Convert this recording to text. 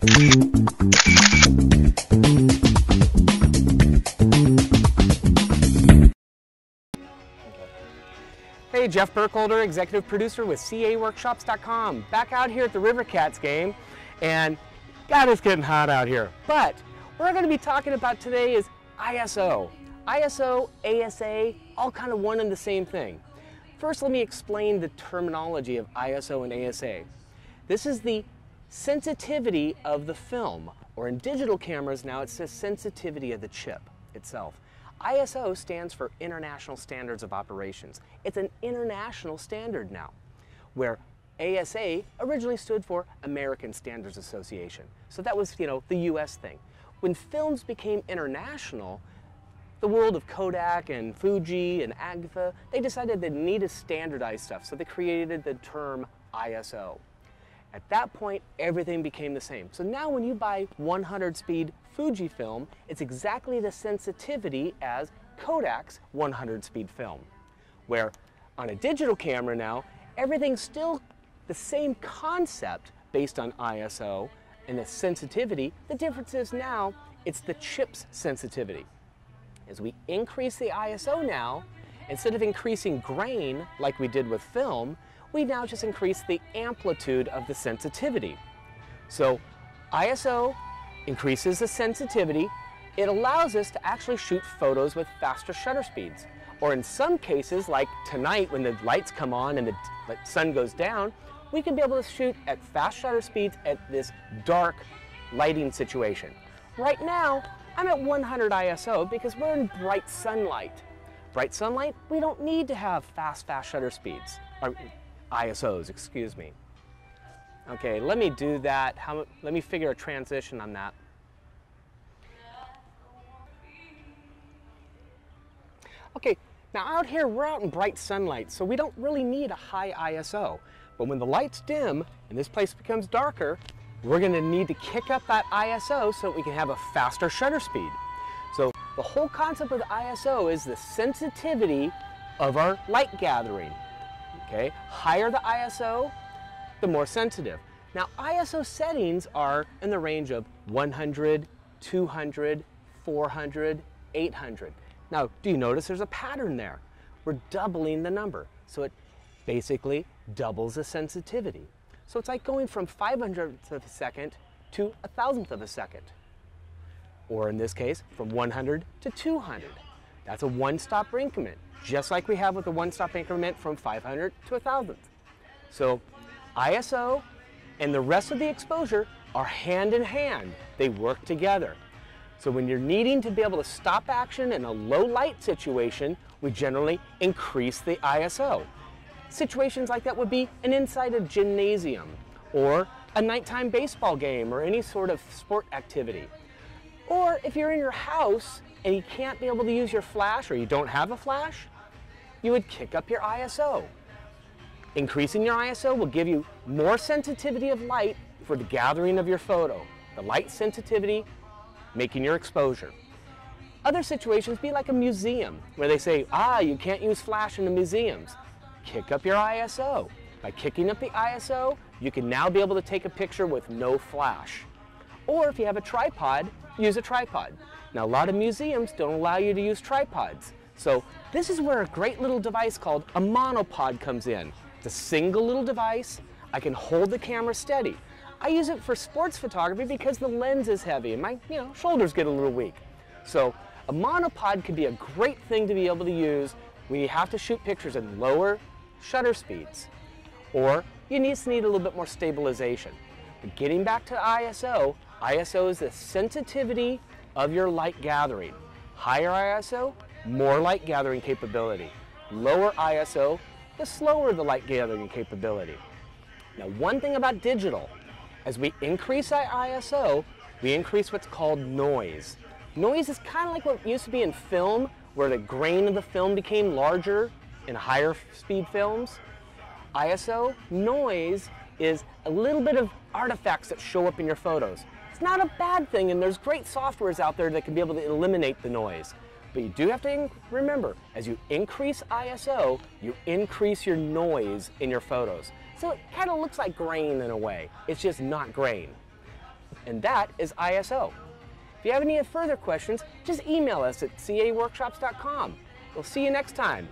Hey, Jeff Burkholder, executive producer with CAworkshops.com. Back out here at the River Cats game, and God, it's getting hot out here. But what we're going to be talking about today is ISO. ISO, ASA, all kind of one and the same thing. First, let me explain the terminology of ISO and ASA. This is the sensitivity of the film, or in digital cameras now it says sensitivity of the chip itself. ISO stands for International Standards of Operations. It's an international standard now, where ASA originally stood for American Standards Association. So that was, the US thing. When films became international, the world of Kodak and Fuji and Agfa, they decided they needed to standardize stuff, so they created the term ISO. At that point, everything became the same. So now when you buy 100 speed Fuji film, it's exactly the sensitivity as Kodak's 100 speed film. Where on a digital camera now, everything's still the same concept based on ISO and the sensitivity. The difference is now, it's the chip's sensitivity. As we increase the ISO now, instead of increasing grain like we did with film, we now just increase the amplitude of the sensitivity. So ISO increases the sensitivity. It allows us to actually shoot photos with faster shutter speeds. Or in some cases, like tonight when the lights come on and the sun goes down, we can be able to shoot at fast shutter speeds at this dark lighting situation. Right now, I'm at 100 ISO because we're in bright sunlight. Bright sunlight, we don't need to have fast shutter speeds. Or ISOs, excuse me. Okay, let me do that. Let me figure a transition on that. Okay, now out here we're out in bright sunlight, so we don't really need a high ISO. But when the lights dim and this place becomes darker, we're going to need to kick up that ISO so that we can have a faster shutter speed. So the whole concept of the ISO is the sensitivity of our light gathering. Okay, higher the ISO, the more sensitive. Now ISO settings are in the range of 100, 200, 400, 800. Now, do you notice there's a pattern there? We're doubling the number, so it basically doubles the sensitivity. So it's like going from 500ths of a second to 1,000th of a second. Or in this case, from 100 to 200. That's a one-stop increment, just like we have with the one-stop increment from 500 to 1,000th. So ISO and the rest of the exposure are hand in hand. They work together. So when you're needing to be able to stop action in a low light situation, we generally increase the ISO. Situations like that would be an inside a gymnasium or a nighttime baseball game or any sort of sport activity. Or if you're in your house and you can't be able to use your flash or you don't have a flash, you would kick up your ISO. Increasing your ISO will give you more sensitivity of light for the gathering of your photo. The light sensitivity making your exposure. Other situations be like a museum where they say, you can't use flash in the museums. Kick up your ISO. By kicking up the ISO, you can now be able to take a picture with no flash. Or if you have a tripod, use a tripod. Now a lot of museums don't allow you to use tripods. So this is where a great little device called a monopod comes in. It's a single little device. I can hold the camera steady. I use it for sports photography because the lens is heavy and my shoulders get a little weak. So a monopod could be a great thing to be able to use when you have to shoot pictures at lower shutter speeds, or you just need a little bit more stabilization. But getting back to ISO, ISO is the sensitivity of your light gathering. Higher ISO, more light gathering capability. Lower ISO, the slower the light gathering capability. Now one thing about digital, as we increase our ISO, we increase what's called noise. Noise is kind of like what used to be in film, where the grain of the film became larger in higher speed films. ISO, noise, is a little bit of artifacts that show up in your photos. It's not a bad thing, and there's great softwares out there that can be able to eliminate the noise. But you do have to remember, as you increase ISO, you increase your noise in your photos. So it kind of looks like grain in a way. It's just not grain. and that is ISO. If you have any further questions, just email us at CAworkshops.com. We'll see you next time.